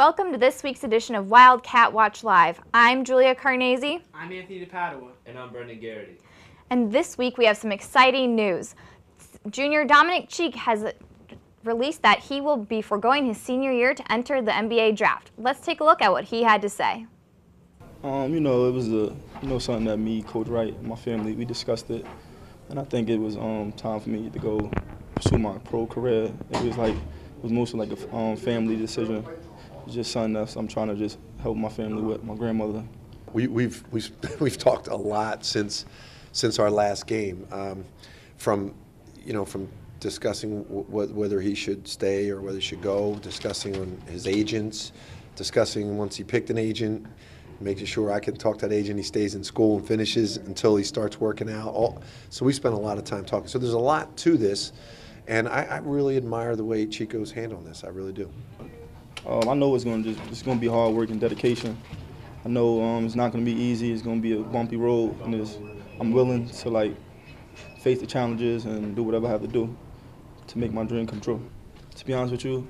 Welcome to this week's edition of Wildcat Watch Live. I'm Julia Carnesi. I'm Anthony DePadua. And I'm Brendan Garrity. And this week we have some exciting news. Junior Dominic Cheek has released that he will be foregoing his senior year to enter the NBA draft. Let's take a look at what he had to say. It was something that me, Coach Wright, and my family, we discussed it. And I think it was time for me to go pursue my pro career. It was mostly like a family decision. It's just something that I'm trying to just help my family with, my grandmother. We've talked a lot since our last game, from discussing whether he should stay or whether he should go, discussing on his agents, discussing once he picked an agent, making sure I can talk to that agent, he stays in school and finishes until he starts working out. So we spent a lot of time talking. So there's a lot to this, and I really admire the way Chico's handling this. I really do. I know it's going to be hard work and dedication. I know it's not going to be easy. It's going to be a bumpy road, and I'm willing to face the challenges and do whatever I have to do to make my dream come true. To be honest with you,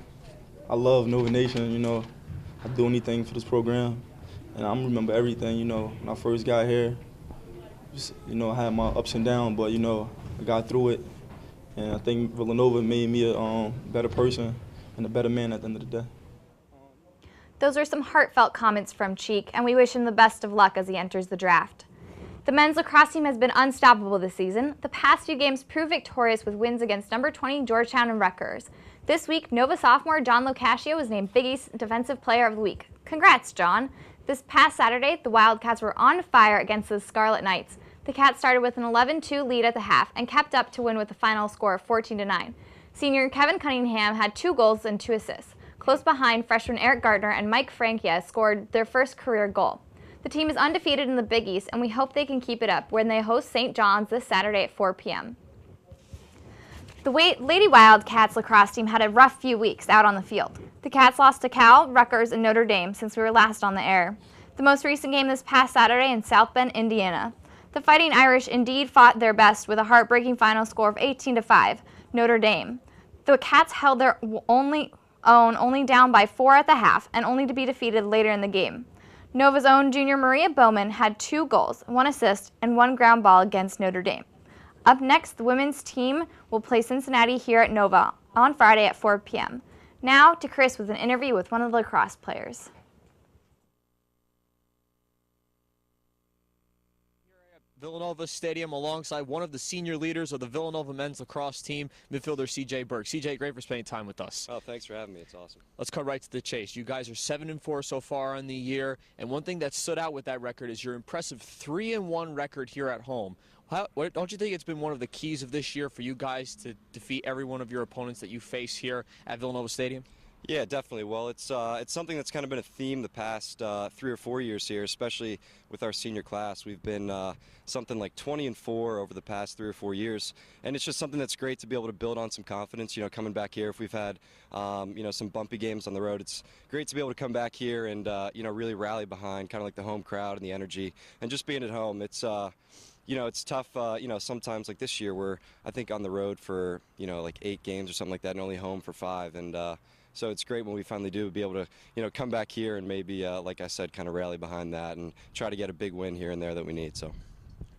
I love Nova Nation. I'd do anything for this program, and I remember everything. When I first got here, I had my ups and downs, but I got through it, and I think Villanova made me a better person and a better man at the end of the day. Those are some heartfelt comments from Cheek, and we wish him the best of luck as he enters the draft. The men's lacrosse team has been unstoppable this season. The past few games proved victorious with wins against number 20 Georgetown and Rutgers. This week, Nova sophomore John Locascio was named Big East Defensive Player of the Week. Congrats, John. This past Saturday, the Wildcats were on fire against the Scarlet Knights. The Cats started with an 11-2 lead at the half and kept up to win with a final score of 14-9. Senior Kevin Cunningham had 2 goals and 2 assists. Close behind, freshman Eric Gardner and Mike Frankia scored their first career goal. The team is undefeated in the Big East, and we hope they can keep it up when they host St. John's this Saturday at 4 p.m. The Lady Wildcats lacrosse team had a rough few weeks out on the field. The Cats lost to Cal, Rutgers, and Notre Dame since we were last on the air. The most recent game this past Saturday in South Bend, Indiana. The Fighting Irish indeed fought their best with a heartbreaking final score of 18-5, Notre Dame. The Cats held their only down by 4 at the half and only to be defeated later in the game. Nova's own junior Maria Bowman had 2 goals, 1 assist, and 1 ground ball against Notre Dame. Up next, the women's team will play Cincinnati here at Nova on Friday at 4 p.m. Now to Chris with an interview with one of the lacrosse players. Villanova Stadium alongside one of the senior leaders of the Villanova men's lacrosse team, midfielder C.J. Burke. C.J., great for spending time with us. Oh, thanks for having me. It's awesome. Let's cut right to the chase. You guys are 7-4 so far on the year, and one thing that stood out with that record is your impressive 3-1 record here at home. Don't you think it's been one of the keys of this year for you guys to defeat every one of your opponents that you face here at Villanova Stadium? Yeah, definitely. Well, it's something that's kind of been a theme the past 3 or 4 years here, especially with our senior class. We've been something like 20-4 over the past 3 or 4 years, and it's just something that's great to be able to build on some confidence. Coming back here, if we've had some bumpy games on the road, it's great to be able to come back here and really rally behind kind of like the home crowd and the energy, and just being at home. It's it's tough, sometimes like this year we're, I think, on the road for, like 8 games or something like that and only home for 5. And so it's great when we finally do be able to, come back here and maybe, like I said, kind of rally behind that and try to get a big win here and there that we need. So.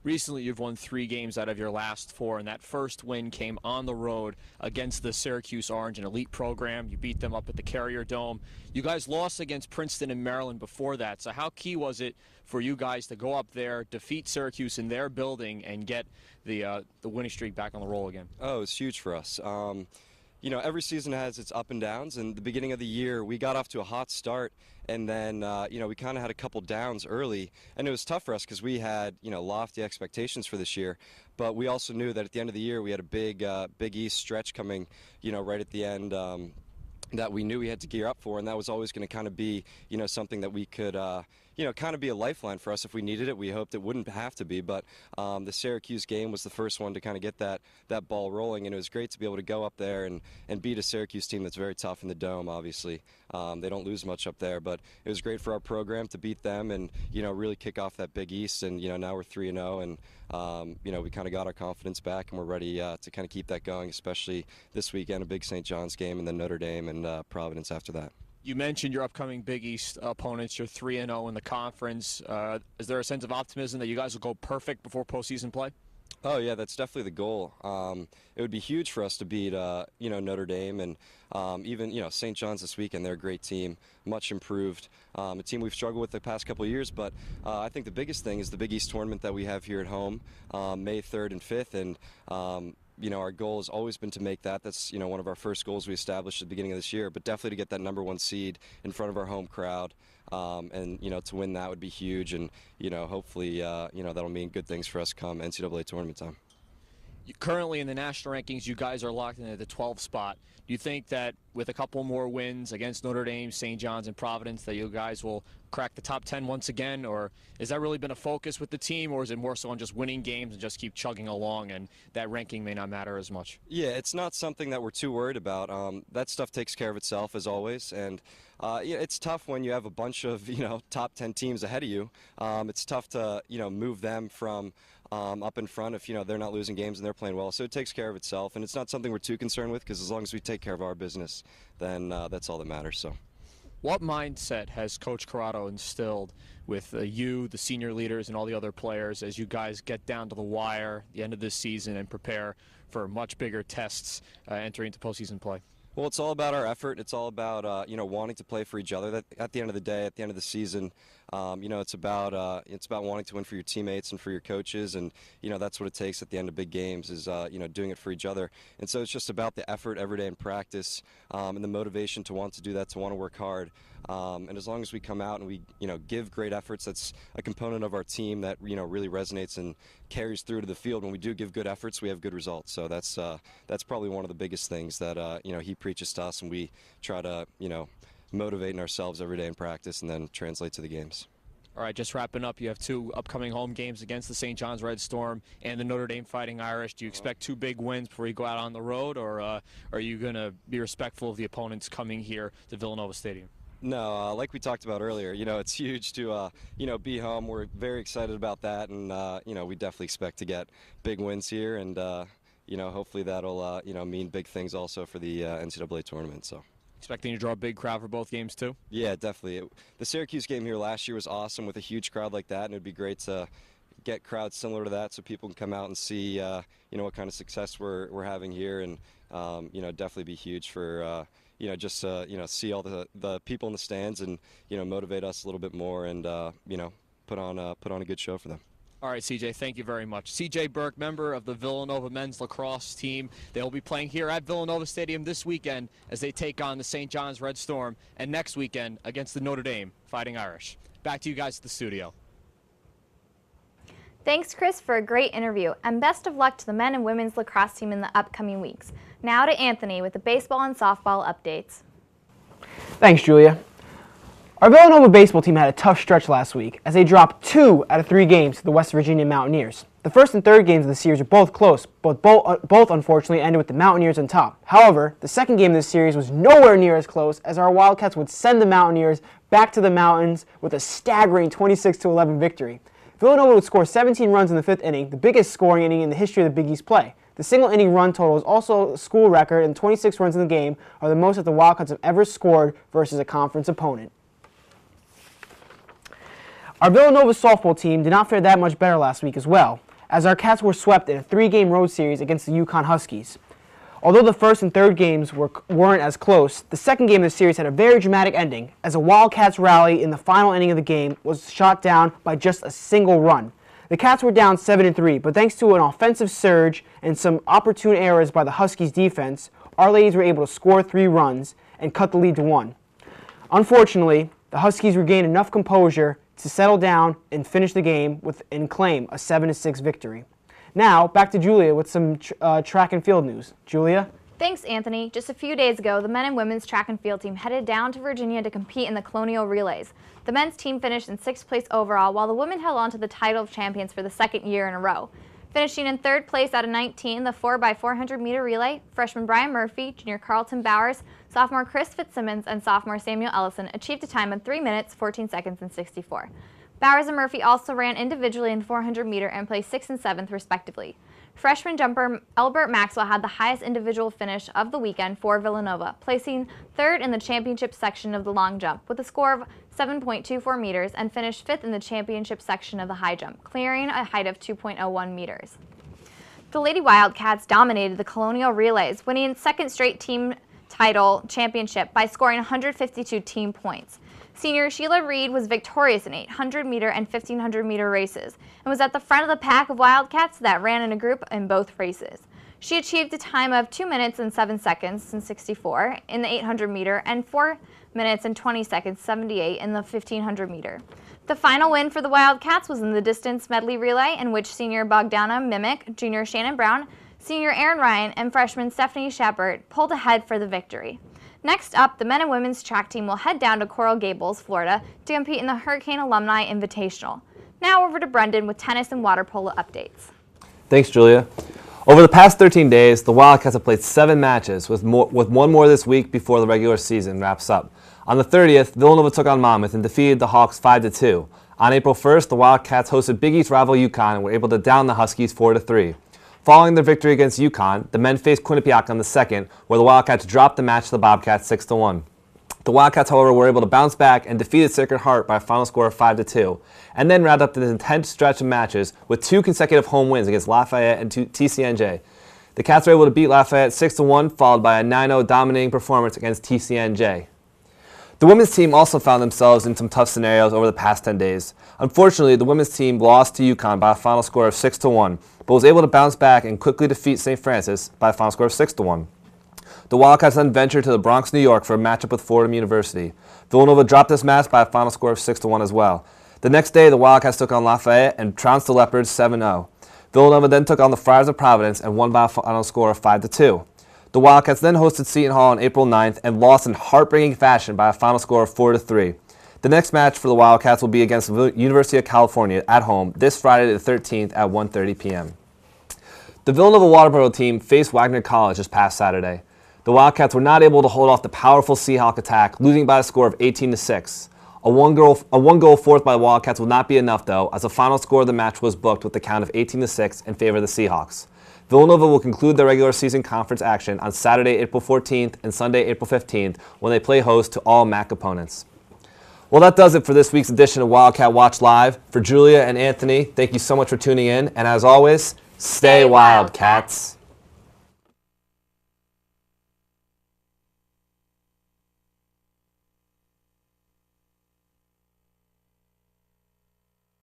Recently, you've won 3 games out of your last 4, and that first win came on the road against the Syracuse Orange, an elite program. You beat them up at the Carrier Dome. You guys lost against Princeton and Maryland before that, so how key was it for you guys to go up there, defeat Syracuse in their building, and get the winning streak back on the roll again? Oh, it's huge for us. Every season has its up and downs, and the beginning of the year, we got off to a hot start, and then, we kind of had a couple downs early, and it was tough for us because we had, lofty expectations for this year, but we also knew that at the end of the year, we had a Big East stretch coming, right at the end, that we knew we had to gear up for, and that was always going to kind of be, something that we could, kind of be a lifeline for us if we needed it. We hoped it wouldn't have to be, but the Syracuse game was the first one to kind of get that ball rolling, and it was great to be able to go up there and beat a Syracuse team that's very tough in the Dome, obviously. They don't lose much up there, but it was great for our program to beat them and, really kick off that Big East, and, now we're 3-0, and, we kind of got our confidence back, and we're ready to kind of keep that going, especially this weekend, a big St. John's game, and then Notre Dame and Providence after that. You mentioned your upcoming Big East opponents. You're 3-0 in the conference. Is there a sense of optimism that you guys will go perfect before postseason play? Oh yeah, that's definitely the goal. It would be huge for us to beat, Notre Dame and even St. John's this weekend. They're a great team, much improved. A team we've struggled with the past couple of years, but I think the biggest thing is the Big East tournament that we have here at home, May 3rd and 5th, and our goal has always been to make that. That's one of our first goals we established at the beginning of this year. But definitely to get that #1 seed in front of our home crowd, and to win that would be huge. And hopefully that'll mean good things for us come NCAA tournament time. Currently in the national rankings, you guys are locked in at the 12th spot. Do you think that with a couple more wins against Notre Dame, St. John's, and Providence that you guys will crack the top 10 once again? Or has that really been a focus with the team, or is it more so on just winning games and just keep chugging along and that ranking may not matter as much? Yeah, it's not something that we're too worried about. That stuff takes care of itself as always. And it's tough when you have a bunch of top 10 teams ahead of you. It's tough to move them from up in front if they're not losing games and they're playing well. So it takes care of itself, and it's not something we're too concerned with, because as long as we take care of our business, then that's all that matters. So, what mindset has Coach Corrado instilled with you, the senior leaders, and all the other players as you guys get down to the wire, the end of this season, and prepare for much bigger tests entering into postseason play? Well, it's all about our effort. It's all about wanting to play for each other. That at the end of the day, at the end of the season, it's about wanting to win for your teammates and for your coaches, and that's what it takes at the end of big games is doing it for each other. And so it's just about the effort every day in practice, and the motivation to want to do that, to want to work hard. And as long as we come out and we give great efforts, that's a component of our team that really resonates and carries through to the field. When we do give good efforts, we have good results. So that's probably one of the biggest things that he preaches to us, and we try to motivate ourselves every day in practice and then translate to the games. All right, just wrapping up, you have 2 upcoming home games against the St. John's Red Storm and the Notre Dame Fighting Irish. Do you expect 2 big wins before you go out on the road, or are you going to be respectful of the opponents coming here to Villanova Stadium? No, like we talked about earlier, it's huge to, be home. We're very excited about that, and, we definitely expect to get big wins here, and, hopefully that'll, mean big things also for the NCAA tournament, so. Expecting to draw a big crowd for both games, too? Yeah, definitely. The Syracuse game here last year was awesome with a huge crowd like that, and it'd be great to get crowds similar to that so people can come out and see, what kind of success we're having here, and, definitely be huge for, just see all the people in the stands and motivate us a little bit more and put on a good show for them. All right, CJ, thank you very much. CJ Burke, member of the Villanova men's lacrosse team. They'll be playing here at Villanova Stadium this weekend as they take on the St. John's Red Storm, and next weekend against the Notre Dame Fighting Irish. Back to you guys at the studio. Thanks, Chris, for a great interview, and best of luck to the men and women's lacrosse team in the upcoming weeks. Now to Anthony with the baseball and softball updates. Thanks, Julia. Our Villanova baseball team had a tough stretch last week as they dropped 2 out of 3 games to the West Virginia Mountaineers. The first and third games of the series are both close, but both unfortunately ended with the Mountaineers on top. However, the second game of this series was nowhere near as close, as our Wildcats would send the Mountaineers back to the mountains with a staggering 26-11 victory. Villanova would score 17 runs in the 5th inning, the biggest scoring inning in the history of the Big East play. The single-inning run total is also a school record, and 26 runs in the game are the most that the Wildcats have ever scored versus a conference opponent. Our Villanova softball team did not fare that much better last week as well, as our Cats were swept in a 3-game road series against the UConn Huskies. Although the first and third games weren't as close, the second game of the series had a very dramatic ending, as a Wildcats rally in the final inning of the game was shot down by just a single run. The Cats were down 7-3, but thanks to an offensive surge and some opportune errors by the Huskies defense, our ladies were able to score 3 runs and cut the lead to 1. Unfortunately, the Huskies regained enough composure to settle down and finish the game and claim a 7-6 victory. Now, back to Julia with some track and field news. Julia? Thanks, Anthony. Just a few days ago, the men and women's track and field team headed down to Virginia to compete in the Colonial Relays. The men's team finished in 6th place overall, while the women held on to the title of champions for the 2nd year in a row. Finishing in 3rd place out of 19, the 4x400 meter relay, freshman Brian Murphy, junior Carlton Bowers, sophomore Chris Fitzsimmons, and sophomore Samuel Ellison achieved a time of 3 minutes, 14 seconds, and 64. Bowers and Murphy also ran individually in the 400-meter and placed 6th and 7th, respectively. Freshman jumper Albert Maxwell had the highest individual finish of the weekend for Villanova, placing 3rd in the championship section of the long jump with a score of 7.24 meters and finished 5th in the championship section of the high jump, clearing a height of 2.01 meters. The Lady Wildcats dominated the Colonial Relays, winning its 2nd straight team title championship by scoring 152 team points. Senior Sheila Reed was victorious in 800-meter and 1,500-meter races and was at the front of the pack of Wildcats that ran in a group in both races. She achieved a time of 2 minutes and 7 seconds and 64 in the 800-meter and 4 minutes and 20 seconds 78 in the 1,500-meter. The final win for the Wildcats was in the distance medley relay, in which senior Bogdana Mimic, junior Shannon Brown, senior Aaron Ryan, and freshman Stephanie Shepard pulled ahead for the victory. Next up, the men and women's track team will head down to Coral Gables, Florida, to compete in the Hurricane Alumni Invitational. Now over to Brendan with tennis and water polo updates. Thanks, Julia. Over the past 13 days, the Wildcats have played 7 matches, with one more this week before the regular season wraps up. On the 30th, Villanova took on Monmouth and defeated the Hawks 5-2. On April 1st, the Wildcats hosted Big East rival UConn and were able to down the Huskies 4-3. Following their victory against UConn, the men faced Quinnipiac on the 2nd, where the Wildcats dropped the match to the Bobcats 6-1. The Wildcats, however, were able to bounce back and defeated Sacred Heart by a final score of 5-2, and then wrapped up this intense stretch of matches with 2 consecutive home wins against Lafayette and TCNJ. The Cats were able to beat Lafayette 6-1, followed by a 9-0 dominating performance against TCNJ. The women's team also found themselves in some tough scenarios over the past 10 days. Unfortunately, the women's team lost to UConn by a final score of 6-1, but was able to bounce back and quickly defeat St. Francis by a final score of 6-1. The Wildcats then ventured to the Bronx, New York for a matchup with Fordham University. Villanova dropped this match by a final score of 6-1 as well. The next day, the Wildcats took on Lafayette and trounced the Leopards 7-0. Villanova then took on the Friars of Providence and won by a final score of 5-2. The Wildcats then hosted Seton Hall on April 9th and lost in heartbreaking fashion by a final score of 4-3. The next match for the Wildcats will be against the University of California at home this Friday the 13th at 1:30 p.m. The Villanova water polo team faced Wagner College this past Saturday. The Wildcats were not able to hold off the powerful Seahawk attack, losing by a score of 18-6. A one-goal fourth by the Wildcats will not be enough, though, as the final score of the match was booked with the count of 18-6 in favor of the Seahawks. Villanova will conclude their regular season conference action on Saturday, April 14th and Sunday, April 15th, when they play host to all MAC opponents. Well, that does it for this week's edition of Wildcat Watch Live. For Julia and Anthony, thank you so much for tuning in, and as always, stay Wildcats.